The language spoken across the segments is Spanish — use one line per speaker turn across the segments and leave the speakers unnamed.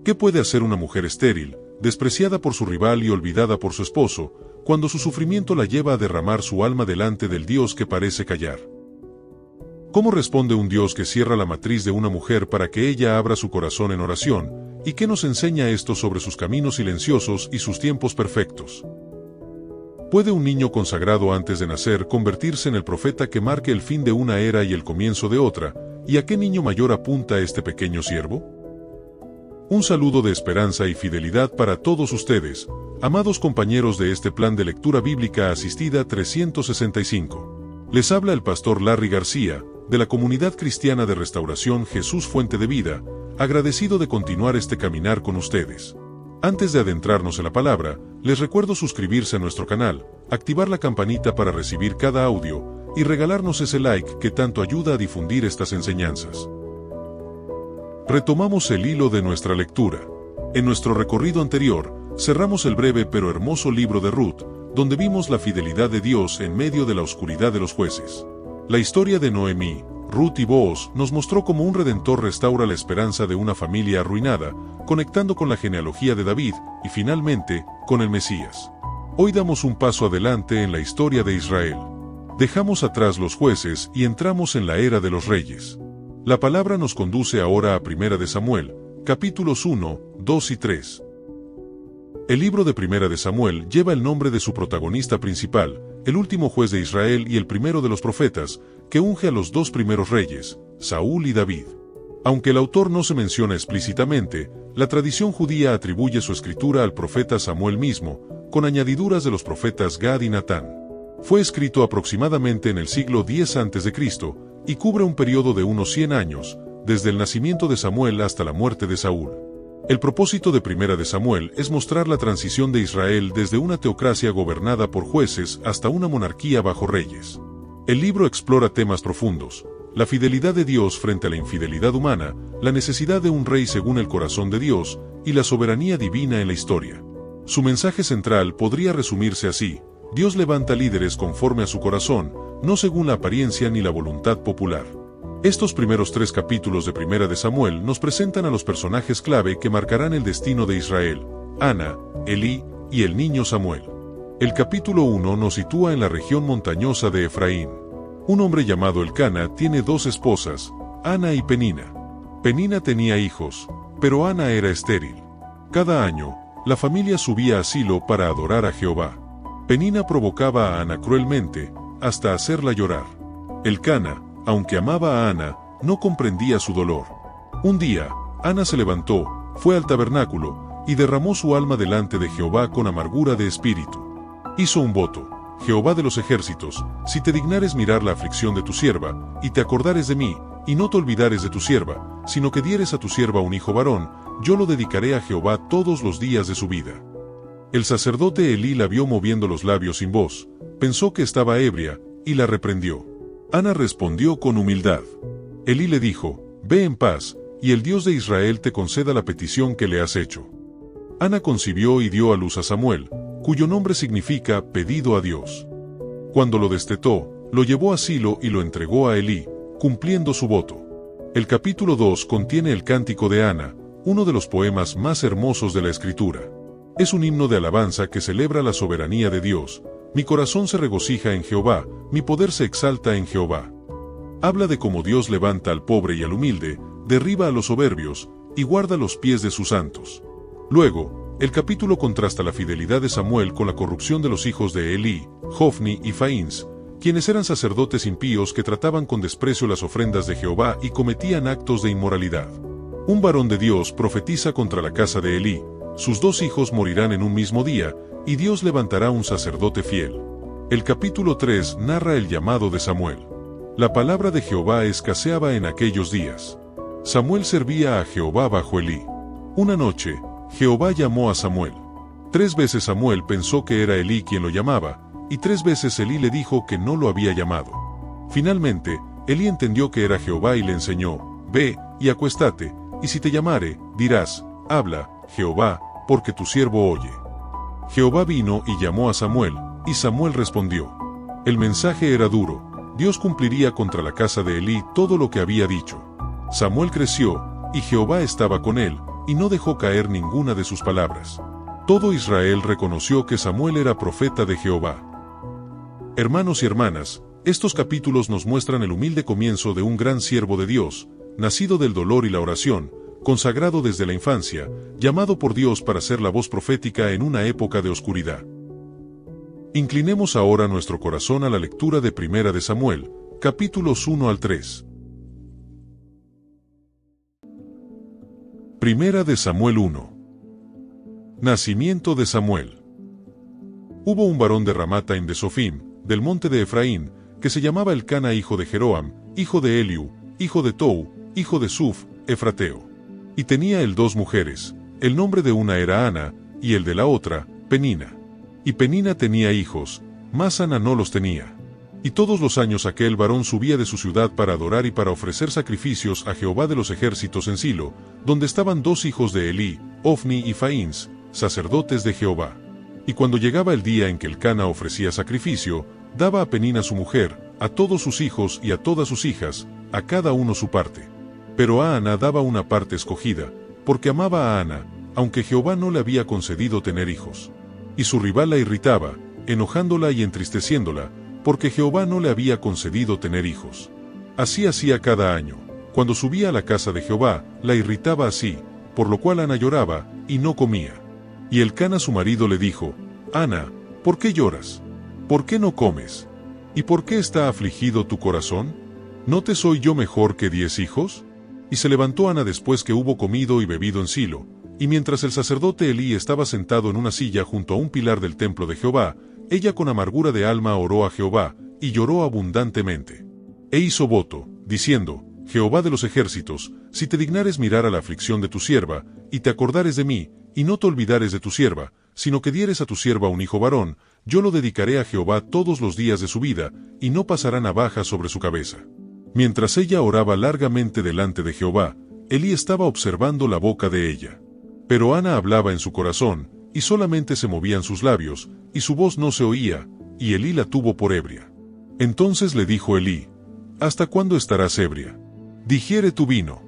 ¿Qué puede hacer una mujer estéril, despreciada por su rival y olvidada por su esposo, cuando su sufrimiento la lleva a derramar su alma delante del Dios que parece callar? ¿Cómo responde un Dios que cierra la matriz de una mujer para que ella abra su corazón en oración? ¿Y qué nos enseña esto sobre sus caminos silenciosos y sus tiempos perfectos? ¿Puede un niño consagrado antes de nacer convertirse en el profeta que marque el fin de una era y el comienzo de otra? ¿Y a qué niño mayor apunta este pequeño siervo? Un saludo de esperanza y fidelidad para todos ustedes, amados compañeros de este plan de lectura bíblica asistida 365. Les habla el pastor Larry García, de la Comunidad Cristiana de Restauración Jesús Fuente de Vida, agradecido de continuar este caminar con ustedes. Antes de adentrarnos en la palabra, les recuerdo suscribirse a nuestro canal, activar la campanita para recibir cada audio, y regalarnos ese like que tanto ayuda a difundir estas enseñanzas. Retomamos el hilo de nuestra lectura. En nuestro recorrido anterior, cerramos el breve pero hermoso libro de Ruth, donde vimos la fidelidad de Dios en medio de la oscuridad de los jueces. La historia de Noemí, Ruth y Booz nos mostró cómo un redentor restaura la esperanza de una familia arruinada, conectando con la genealogía de David y finalmente con el Mesías. Hoy damos un paso adelante en la historia de Israel. Dejamos atrás los jueces y entramos en la era de los reyes. La palabra nos conduce ahora a 1 de Samuel, capítulos 1, 2 y 3. El libro de 1 de Samuel lleva el nombre de su protagonista principal, el último juez de Israel y el primero de los profetas, que unge a los dos primeros reyes, Saúl y David. Aunque el autor no se menciona explícitamente, la tradición judía atribuye su escritura al profeta Samuel mismo, con añadiduras de los profetas Gad y Natán. Fue escrito aproximadamente en el siglo X a.C., y cubre un periodo de unos 100 años, desde el nacimiento de Samuel hasta la muerte de Saúl. El propósito de 1 de Samuel es mostrar la transición de Israel desde una teocracia gobernada por jueces hasta una monarquía bajo reyes. El libro explora temas profundos: la fidelidad de Dios frente a la infidelidad humana, la necesidad de un rey según el corazón de Dios, y la soberanía divina en la historia. Su mensaje central podría resumirse así: Dios levanta líderes conforme a su corazón, no según la apariencia ni la voluntad popular. Estos primeros 3 capítulos de 1 de Samuel nos presentan a los personajes clave que marcarán el destino de Israel: Ana, Elí y el niño Samuel. El capítulo 1 nos sitúa en la región montañosa de Efraín. Un hombre llamado Elcana tiene 2 esposas, Ana y Penina. Penina tenía hijos, pero Ana era estéril. Cada año, la familia subía a Silo para adorar a Jehová. Penina provocaba a Ana cruelmente, hasta hacerla llorar. Elcana, aunque amaba a Ana, no comprendía su dolor. Un día, Ana se levantó, fue al tabernáculo, y derramó su alma delante de Jehová con amargura de espíritu. Hizo un voto: Jehová de los ejércitos, si te dignares mirar la aflicción de tu sierva, y te acordares de mí, y no te olvidares de tu sierva, sino que dieres a tu sierva un hijo varón, yo lo dedicaré a Jehová todos los días de su vida. El sacerdote Elí la vio moviendo los labios sin voz, pensó que estaba ebria, y la reprendió. Ana respondió con humildad. Elí le dijo: ve en paz, y el Dios de Israel te conceda la petición que le has hecho. Ana concibió y dio a luz a Samuel, cuyo nombre significa pedido a Dios. Cuando lo destetó, lo llevó a Silo y lo entregó a Elí, cumpliendo su voto. El capítulo 2 contiene el Cántico de Ana, uno de los poemas más hermosos de la Escritura. Es un himno de alabanza que celebra la soberanía de Dios. Mi corazón se regocija en Jehová, mi poder se exalta en Jehová. Habla de cómo Dios levanta al pobre y al humilde, derriba a los soberbios, y guarda los pies de sus santos. Luego, el capítulo contrasta la fidelidad de Samuel con la corrupción de los hijos de Elí, Hofni y Faíns, quienes eran sacerdotes impíos que trataban con desprecio las ofrendas de Jehová y cometían actos de inmoralidad. Un varón de Dios profetiza contra la casa de Elí: sus 2 hijos morirán en un mismo día, y Dios levantará un sacerdote fiel. El capítulo 3 narra el llamado de Samuel. La palabra de Jehová escaseaba en aquellos días. Samuel servía a Jehová bajo Elí. Una noche, Jehová llamó a Samuel. 3 veces Samuel pensó que era Elí quien lo llamaba, y 3 veces Elí le dijo que no lo había llamado. Finalmente, Elí entendió que era Jehová y le enseñó: ve y acuéstate, y si te llamare, dirás: habla, Jehová, porque tu siervo oye. Jehová vino y llamó a Samuel, y Samuel respondió. El mensaje era duro: Dios cumpliría contra la casa de Elí todo lo que había dicho. Samuel creció, y Jehová estaba con él, y no dejó caer ninguna de sus palabras. Todo Israel reconoció que Samuel era profeta de Jehová. Hermanos y hermanas, estos capítulos nos muestran el humilde comienzo de un gran siervo de Dios, nacido del dolor y la oración, consagrado desde la infancia, llamado por Dios para ser la voz profética en una época de oscuridad. Inclinemos ahora nuestro corazón a la lectura de Primera de Samuel, capítulos 1 al 3. Primera de Samuel 1. Nacimiento de Samuel. Hubo un varón de Ramataim de Sofim, del monte de Efraín, que se llamaba Elcana hijo de Jeroam, hijo de Eliu, hijo de Tou, hijo de Suf, efrateo. Y tenía él 2 mujeres, el nombre de una era Ana, y el de la otra, Penina. Y Penina tenía hijos, mas Ana no los tenía. Y todos los años aquel varón subía de su ciudad para adorar y para ofrecer sacrificios a Jehová de los ejércitos en Silo, donde estaban 2 hijos de Elí, Ofni y Faíns, sacerdotes de Jehová. Y cuando llegaba el día en que Elcana ofrecía sacrificio, daba a Penina su mujer, a todos sus hijos y a todas sus hijas, a cada uno su parte. Pero a Ana daba una parte escogida, porque amaba a Ana, aunque Jehová no le había concedido tener hijos. Y su rival la irritaba, enojándola y entristeciéndola, porque Jehová no le había concedido tener hijos. Así hacía cada año. Cuando subía a la casa de Jehová, la irritaba así, por lo cual Ana lloraba, y no comía. Y Elcana su marido le dijo: Ana, ¿por qué lloras? ¿Por qué no comes? ¿Y por qué está afligido tu corazón? ¿No te soy yo mejor que 10 hijos? Y se levantó Ana después que hubo comido y bebido en Silo, y mientras el sacerdote Elí estaba sentado en una silla junto a un pilar del templo de Jehová, ella con amargura de alma oró a Jehová, y lloró abundantemente. E hizo voto, diciendo: Jehová de los ejércitos, si te dignares mirar a la aflicción de tu sierva, y te acordares de mí, y no te olvidares de tu sierva, sino que dieres a tu sierva un hijo varón, yo lo dedicaré a Jehová todos los días de su vida, y no pasará navaja sobre su cabeza. Mientras ella oraba largamente delante de Jehová, Elí estaba observando la boca de ella. Pero Ana hablaba en su corazón, y solamente se movían sus labios, y su voz no se oía, y Elí la tuvo por ebria. Entonces le dijo Elí: ¿Hasta cuándo estarás ebria? Digiere tu vino.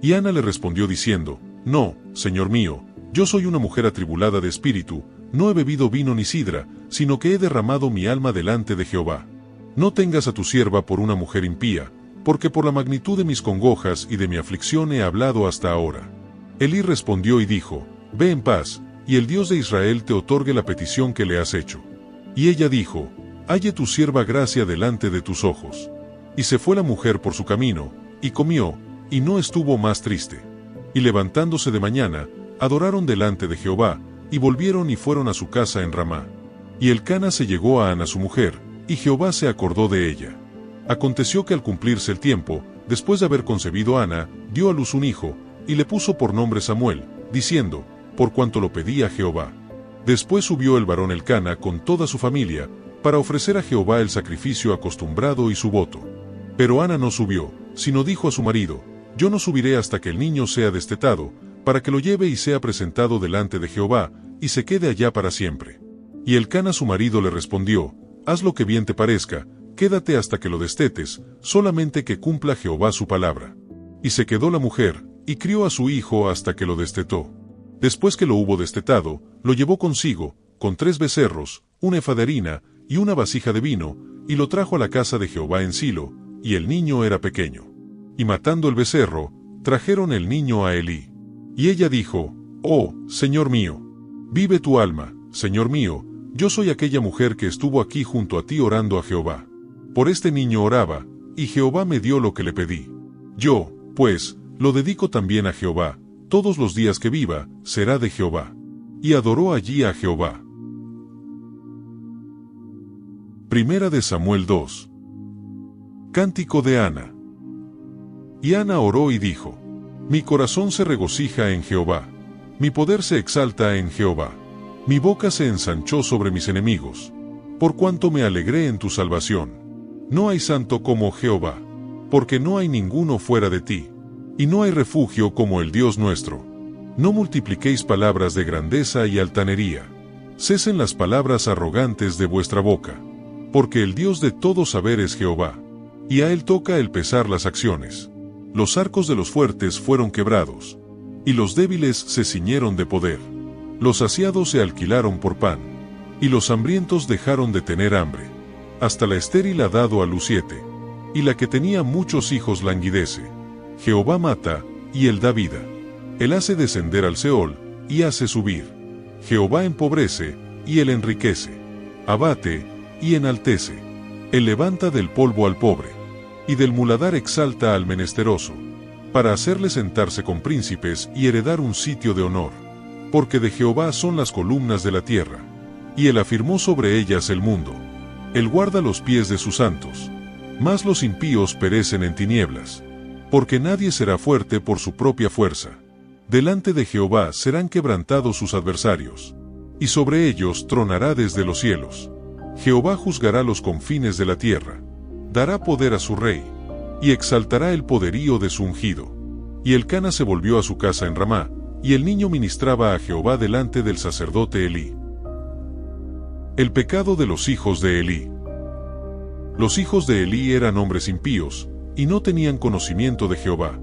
Y Ana le respondió diciendo: No, señor mío, yo soy una mujer atribulada de espíritu, no he bebido vino ni sidra, sino que he derramado mi alma delante de Jehová. No tengas a tu sierva por una mujer impía, porque por la magnitud de mis congojas y de mi aflicción he hablado hasta ahora. Elí respondió y dijo: Ve en paz, y el Dios de Israel te otorgue la petición que le has hecho. Y ella dijo: Halle tu sierva gracia delante de tus ojos. Y se fue la mujer por su camino, y comió, y no estuvo más triste. Y levantándose de mañana, adoraron delante de Jehová, y volvieron y fueron a su casa en Ramá. Y Elcana se llegó a Ana su mujer, y Jehová se acordó de ella. Aconteció que al cumplirse el tiempo, después de haber concebido Ana, dio a luz un hijo, y le puso por nombre Samuel, diciendo: Por cuanto lo pedía Jehová. Después subió el varón Elcana con toda su familia, para ofrecer a Jehová el sacrificio acostumbrado y su voto. Pero Ana no subió, sino dijo a su marido: Yo no subiré hasta que el niño sea destetado, para que lo lleve y sea presentado delante de Jehová, y se quede allá para siempre. Y Elcana su marido le respondió: Haz lo que bien te parezca, quédate hasta que lo destetes, solamente que cumpla Jehová su palabra. Y se quedó la mujer, y crió a su hijo hasta que lo destetó. Después que lo hubo destetado, lo llevó consigo, con 3 becerros, una efa de harina, y una vasija de vino, y lo trajo a la casa de Jehová en Silo, y el niño era pequeño. Y matando el becerro, trajeron el niño a Elí. Y ella dijo: Oh, Señor mío, vive tu alma, Señor mío, yo soy aquella mujer que estuvo aquí junto a ti orando a Jehová. Por este niño oraba, y Jehová me dio lo que le pedí. Yo, pues, lo dedico también a Jehová, todos los días que viva, será de Jehová. Y adoró allí a Jehová. Primera de Samuel 2. Cántico de Ana. Y Ana oró y dijo: Mi corazón se regocija en Jehová. Mi poder se exalta en Jehová. Mi boca se ensanchó sobre mis enemigos. Por cuanto me alegré en tu salvación. No hay santo como Jehová. Porque no hay ninguno fuera de ti. Y no hay refugio como el Dios nuestro. No multipliquéis palabras de grandeza y altanería. Cesen las palabras arrogantes de vuestra boca. Porque el Dios de todo saber es Jehová. Y a él toca el pesar las acciones. Los arcos de los fuertes fueron quebrados. y los débiles se ciñeron de poder. Los saciados se alquilaron por pan, y los hambrientos dejaron de tener hambre. Hasta la estéril ha dado a luz 7, y la que tenía muchos hijos languidece. Jehová mata, y él da vida. Él hace descender al Seol, y hace subir. Jehová empobrece, y él enriquece. Abate, y enaltece. Él levanta del polvo al pobre, y del muladar exalta al menesteroso, para hacerle sentarse con príncipes y heredar un sitio de honor. Porque de Jehová son las columnas de la tierra, y él afirmó sobre ellas el mundo. Él guarda los pies de sus santos. Mas los impíos perecen en tinieblas, porque nadie será fuerte por su propia fuerza. Delante de Jehová serán quebrantados sus adversarios, y sobre ellos tronará desde los cielos. Jehová juzgará los confines de la tierra, dará poder a su rey, y exaltará el poderío de su ungido. Y Elcana se volvió a su casa en Ramá, y el niño ministraba a Jehová delante del sacerdote Elí. El pecado de los hijos de Elí. Los hijos de Elí eran hombres impíos, y no tenían conocimiento de Jehová.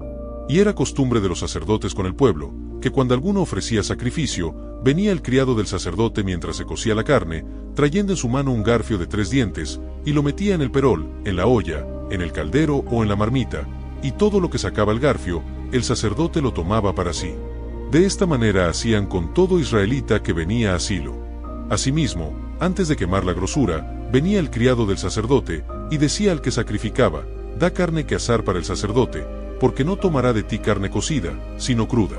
Y era costumbre de los sacerdotes con el pueblo, que cuando alguno ofrecía sacrificio, venía el criado del sacerdote mientras se cocía la carne, trayendo en su mano un garfio de 3 dientes, y lo metía en el perol, en la olla, en el caldero o en la marmita, y todo lo que sacaba el garfio, el sacerdote lo tomaba para sí. De esta manera hacían con todo israelita que venía a Silo. Asimismo, antes de quemar la grosura, venía el criado del sacerdote, y decía al que sacrificaba: da carne que asar para el sacerdote, porque no tomará de ti carne cocida, sino cruda.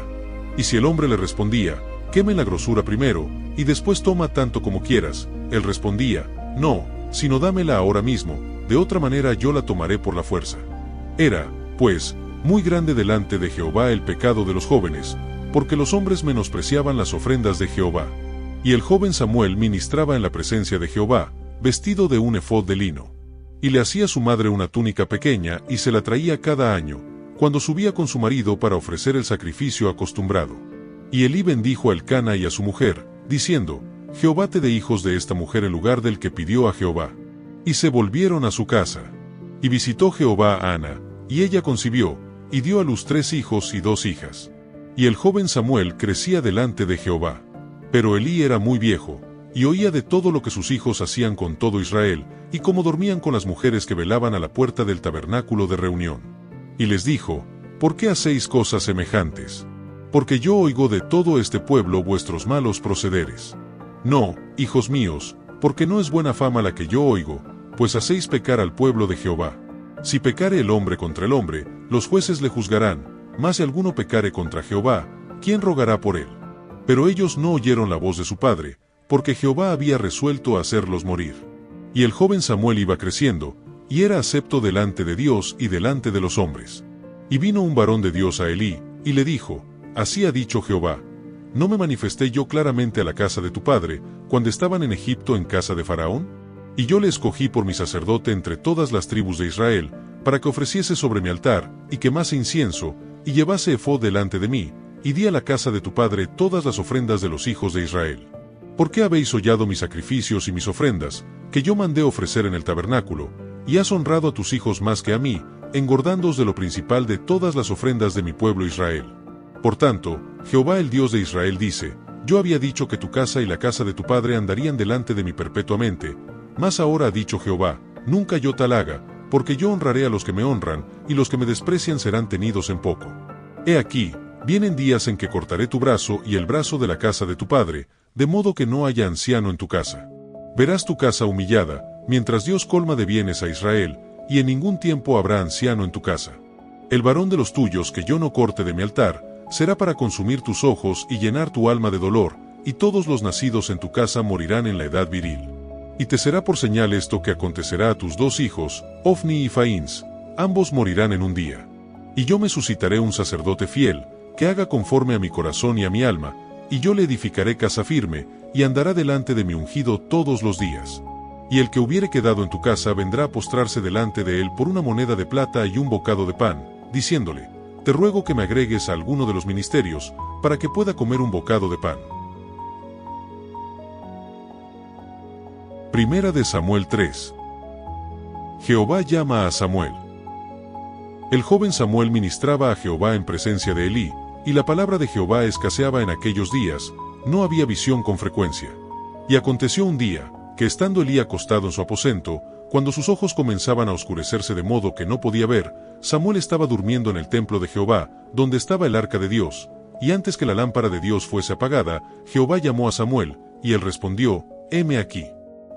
Y si el hombre le respondía: queme la grosura primero, y después toma tanto como quieras, él respondía: no, sino dámela ahora mismo, de otra manera yo la tomaré por la fuerza. Era, pues, muy grande delante de Jehová el pecado de los jóvenes, porque los hombres menospreciaban las ofrendas de Jehová. Y el joven Samuel ministraba en la presencia de Jehová, vestido de un efod de lino. Y le hacía su madre una túnica pequeña y se la traía cada año, cuando subía con su marido para ofrecer el sacrificio acostumbrado. Y Elí bendijo a Elcana y a su mujer, diciendo: Jehová te dé hijos de esta mujer en lugar del que pidió a Jehová. Y se volvieron a su casa. Y visitó Jehová a Ana, y ella concibió, y dio a luz 3 hijos y 2 hijas. Y el joven Samuel crecía delante de Jehová. Pero Elí era muy viejo, y oía de todo lo que sus hijos hacían con todo Israel, y cómo dormían con las mujeres que velaban a la puerta del tabernáculo de reunión. Y les dijo: ¿por qué hacéis cosas semejantes? Porque yo oigo de todo este pueblo vuestros malos procederes. No, hijos míos, porque no es buena fama la que yo oigo, pues hacéis pecar al pueblo de Jehová. Si pecare el hombre contra el hombre, los jueces le juzgarán, mas si alguno pecare contra Jehová, ¿quién rogará por él? Pero ellos no oyeron la voz de su padre, porque Jehová había resuelto hacerlos morir. Y el joven Samuel iba creciendo, y era acepto delante de Dios y delante de los hombres. Y vino un varón de Dios a Elí, y le dijo: así ha dicho Jehová: ¿no me manifesté yo claramente a la casa de tu padre, cuando estaban en Egipto en casa de Faraón? Y yo le escogí por mi sacerdote entre todas las tribus de Israel, para que ofreciese sobre mi altar, y quemase incienso, y llevase efod delante de mí, y di a la casa de tu padre todas las ofrendas de los hijos de Israel. ¿Por qué habéis hollado mis sacrificios y mis ofrendas, que yo mandé ofrecer en el tabernáculo, y has honrado a tus hijos más que a mí, engordándoos de lo principal de todas las ofrendas de mi pueblo Israel? Por tanto, Jehová el Dios de Israel dice: yo había dicho que tu casa y la casa de tu padre andarían delante de mí perpetuamente, mas ahora ha dicho Jehová: nunca yo tal haga, porque yo honraré a los que me honran, y los que me desprecian serán tenidos en poco. He aquí, vienen días en que cortaré tu brazo y el brazo de la casa de tu padre, de modo que no haya anciano en tu casa. Verás tu casa humillada, mientras Dios colma de bienes a Israel, y en ningún tiempo habrá anciano en tu casa. El varón de los tuyos que yo no corte de mi altar, será para consumir tus ojos y llenar tu alma de dolor, y todos los nacidos en tu casa morirán en la edad viril. Y te será por señal esto que acontecerá a tus 2 hijos, Ofni y Faíns, ambos morirán en un día. Y yo me suscitaré un sacerdote fiel, que haga conforme a mi corazón y a mi alma, y yo le edificaré casa firme, y andará delante de mi ungido todos los días. Y el que hubiere quedado en tu casa vendrá a postrarse delante de él por una moneda de plata y un bocado de pan, diciéndole: te ruego que me agregues a alguno de los ministerios, para que pueda comer un bocado de pan. Primera de Samuel 3. Jehová llama a Samuel. El joven Samuel ministraba a Jehová en presencia de Elí, y la palabra de Jehová escaseaba en aquellos días, no había visión con frecuencia. Y aconteció un día, que estando Elí acostado en su aposento, cuando sus ojos comenzaban a oscurecerse de modo que no podía ver, Samuel estaba durmiendo en el templo de Jehová, donde estaba el arca de Dios, y antes que la lámpara de Dios fuese apagada, Jehová llamó a Samuel, y él respondió, heme aquí.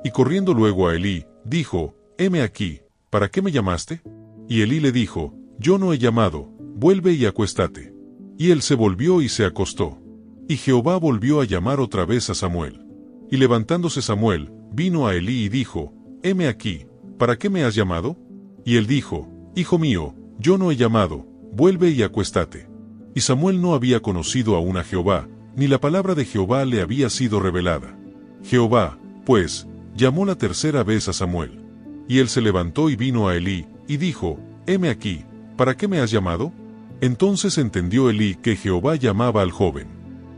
Y corriendo luego a Elí, dijo, heme aquí, ¿para qué me llamaste? Y Elí le dijo, yo no he llamado, vuelve y acuéstate. Y él se volvió y se acostó. Y Jehová volvió a llamar otra vez a Samuel. Y levantándose Samuel, vino a Elí y dijo, heme aquí, ¿para qué me has llamado? Y él dijo, hijo mío, yo no he llamado, vuelve y acuéstate. Y Samuel no había conocido aún a Jehová, ni la palabra de Jehová le había sido revelada. Jehová, pues, llamó la tercera vez a Samuel. Y él se levantó y vino a Elí, y dijo, heme aquí, ¿para qué me has llamado? Entonces entendió Elí que Jehová llamaba al joven.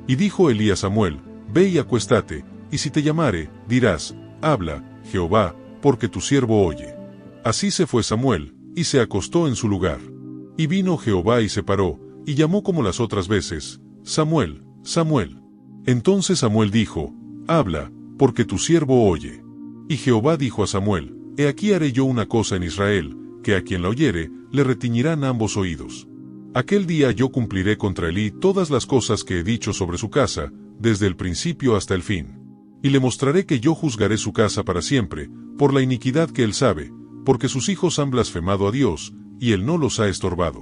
Y dijo Elí a Samuel, ve y acuéstate, y si te llamare, dirás, habla, Jehová, porque tu siervo oye. Así se fue Samuel, y se acostó en su lugar. Y vino Jehová y se paró, y llamó como las otras veces, Samuel, Samuel. Entonces Samuel dijo, habla, porque tu siervo oye. Y Jehová dijo a Samuel, he aquí haré yo una cosa en Israel, que a quien la oyere, le retiñirán ambos oídos. Aquel día yo cumpliré contra Elí todas las cosas que he dicho sobre su casa, desde el principio hasta el fin. Y le mostraré que yo juzgaré su casa para siempre, por la iniquidad que él sabe, porque sus hijos han blasfemado a Dios, y él no los ha estorbado.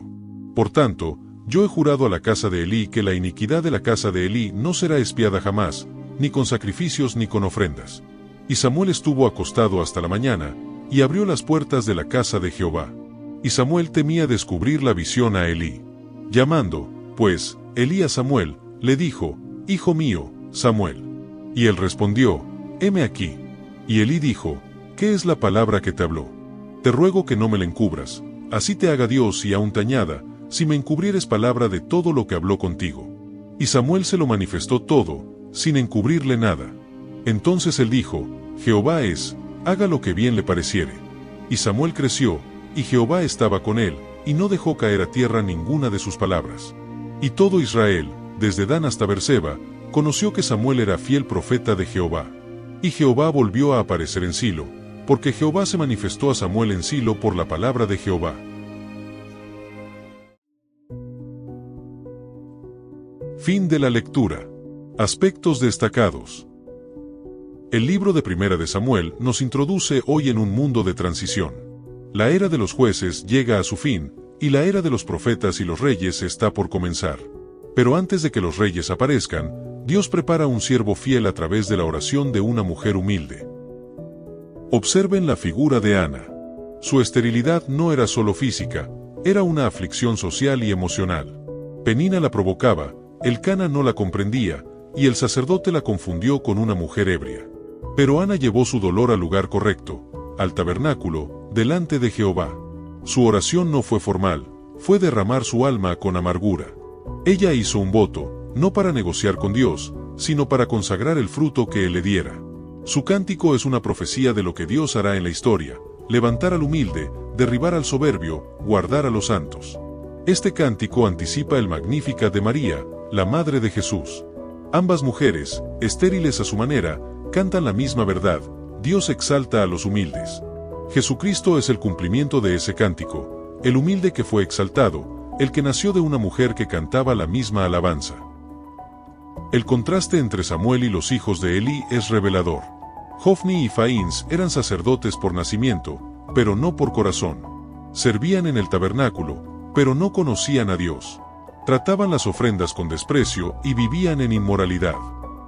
Por tanto, yo he jurado a la casa de Elí que la iniquidad de la casa de Elí no será expiada jamás, ni con sacrificios ni con ofrendas. Y Samuel estuvo acostado hasta la mañana, y abrió las puertas de la casa de Jehová. Y Samuel temía descubrir la visión a Elí. Llamando, pues, Elí a Samuel, le dijo, hijo mío, Samuel. Y él respondió, heme aquí. Y Elí dijo, ¿qué es la palabra que te habló? Te ruego que no me la encubras, así te haga Dios y aun te añada, si me encubrieres palabra de todo lo que habló contigo. Y Samuel se lo manifestó todo, sin encubrirle nada. Entonces él dijo, Jehová es, haga lo que bien le pareciere. Y Samuel creció, y Jehová estaba con él, y no dejó caer a tierra ninguna de sus palabras. Y todo Israel, desde Dan hasta Berseba, conoció que Samuel era fiel profeta de Jehová. Y Jehová volvió a aparecer en Silo, porque Jehová se manifestó a Samuel en Silo por la palabra de Jehová. Fin de la lectura. Aspectos destacados. El libro de Primera de Samuel nos introduce hoy en un mundo de transición. La era de los jueces llega a su fin, y la era de los profetas y los reyes está por comenzar. Pero antes de que los reyes aparezcan, Dios prepara un siervo fiel a través de la oración de una mujer humilde. Observen la figura de Ana. Su esterilidad no era solo física, era una aflicción social y emocional. Penina la provocaba, Elcana no la comprendía, y el sacerdote la confundió con una mujer ebria. Pero Ana llevó su dolor al lugar correcto, al tabernáculo, delante de Jehová. Su oración no fue formal, fue derramar su alma con amargura. Ella hizo un voto, no para negociar con Dios, sino para consagrar el fruto que Él le diera. Su cántico es una profecía de lo que Dios hará en la historia: levantar al humilde, derribar al soberbio, guardar a los santos. Este cántico anticipa el Magnificat de María, la madre de Jesús. Ambas mujeres, estériles a su manera, cantan la misma verdad: Dios exalta a los humildes. Jesucristo es el cumplimiento de ese cántico, el humilde que fue exaltado, el que nació de una mujer que cantaba la misma alabanza. El contraste entre Samuel y los hijos de Elí es revelador. Hofni y Faíns eran sacerdotes por nacimiento, pero no por corazón. Servían en el tabernáculo, pero no conocían a Dios. Trataban las ofrendas con desprecio y vivían en inmoralidad.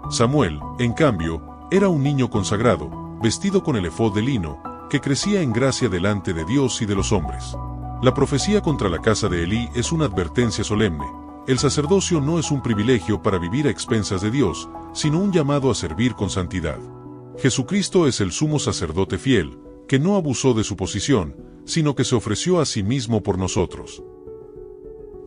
Samuel, en cambio, era un niño consagrado, vestido con el efod de lino, que crecía en gracia delante de Dios y de los hombres. La profecía contra la casa de Elí es una advertencia solemne. El sacerdocio no es un privilegio para vivir a expensas de Dios, sino un llamado a servir con santidad. Jesucristo es el sumo sacerdote fiel, que no abusó de su posición, sino que se ofreció a sí mismo por nosotros.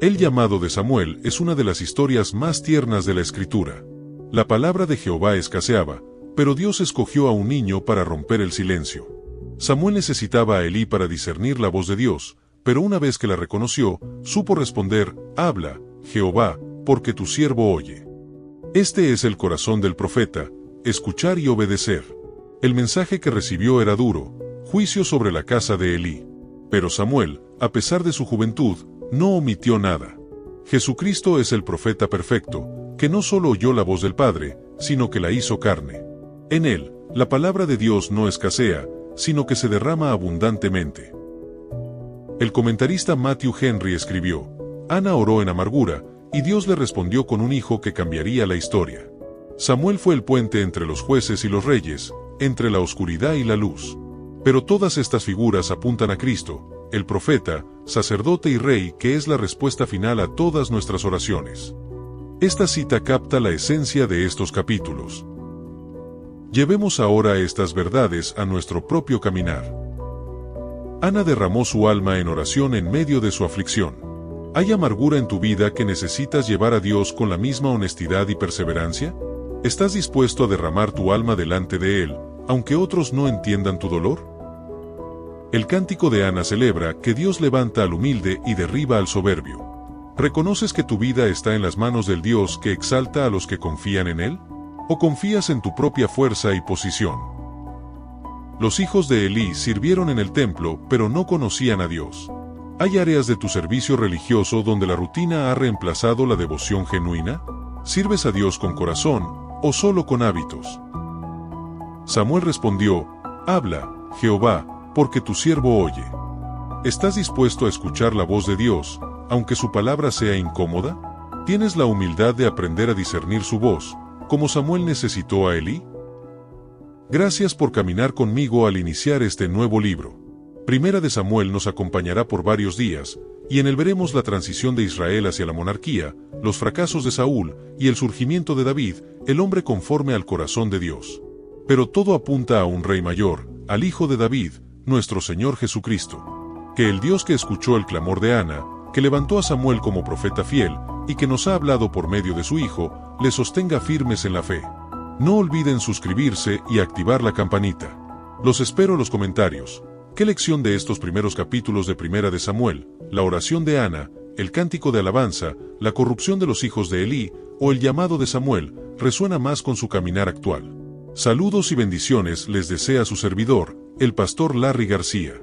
El llamado de Samuel es una de las historias más tiernas de la Escritura. La palabra de Jehová escaseaba, pero Dios escogió a un niño para romper el silencio. Samuel necesitaba a Elí para discernir la voz de Dios, pero una vez que la reconoció, supo responder: habla, Jehová, porque tu siervo oye. Este es el corazón del profeta, escuchar y obedecer. El mensaje que recibió era duro, juicio sobre la casa de Elí. Pero Samuel, a pesar de su juventud, no omitió nada. Jesucristo es el profeta perfecto, que no solo oyó la voz del Padre, sino que la hizo carne. En él, la palabra de Dios no escasea, sino que se derrama abundantemente. El comentarista Matthew Henry escribió: Ana oró en amargura, y Dios le respondió con un hijo que cambiaría la historia. Samuel fue el puente entre los jueces y los reyes, entre la oscuridad y la luz. Pero todas estas figuras apuntan a Cristo, el profeta, sacerdote y rey, que es la respuesta final a todas nuestras oraciones. Esta cita capta la esencia de estos capítulos. Llevemos ahora estas verdades a nuestro propio caminar. Ana derramó su alma en oración en medio de su aflicción. ¿Hay amargura en tu vida que necesitas llevar a Dios con la misma honestidad y perseverancia? ¿Estás dispuesto a derramar tu alma delante de Él, aunque otros no entiendan tu dolor? El cántico de Ana celebra que Dios levanta al humilde y derriba al soberbio. ¿Reconoces que tu vida está en las manos del Dios que exalta a los que confían en Él? ¿O confías en tu propia fuerza y posición? Los hijos de Elí sirvieron en el templo, pero no conocían a Dios. ¿Hay áreas de tu servicio religioso donde la rutina ha reemplazado la devoción genuina? ¿Sirves a Dios con corazón, o solo con hábitos? Samuel respondió: Habla, Jehová, porque tu siervo oye. ¿Estás dispuesto a escuchar la voz de Dios, aunque su palabra sea incómoda? ¿Tienes la humildad de aprender a discernir su voz, como Samuel necesitó a Elí? Gracias por caminar conmigo al iniciar este nuevo libro. Primera de Samuel nos acompañará por varios días, y en él veremos la transición de Israel hacia la monarquía, los fracasos de Saúl, y el surgimiento de David, el hombre conforme al corazón de Dios. Pero todo apunta a un rey mayor, al Hijo de David, nuestro Señor Jesucristo. Que el Dios que escuchó el clamor de Ana, que levantó a Samuel como profeta fiel, y que nos ha hablado por medio de su Hijo, le sostenga firmes en la fe. No olviden suscribirse y activar la campanita. Los espero en los comentarios. ¿Qué lección de estos primeros capítulos de Primera de Samuel, la oración de Ana, el cántico de alabanza, la corrupción de los hijos de Elí, o el llamado de Samuel, resuena más con su caminar actual? Saludos y bendiciones les desea su servidor, el pastor Larry García.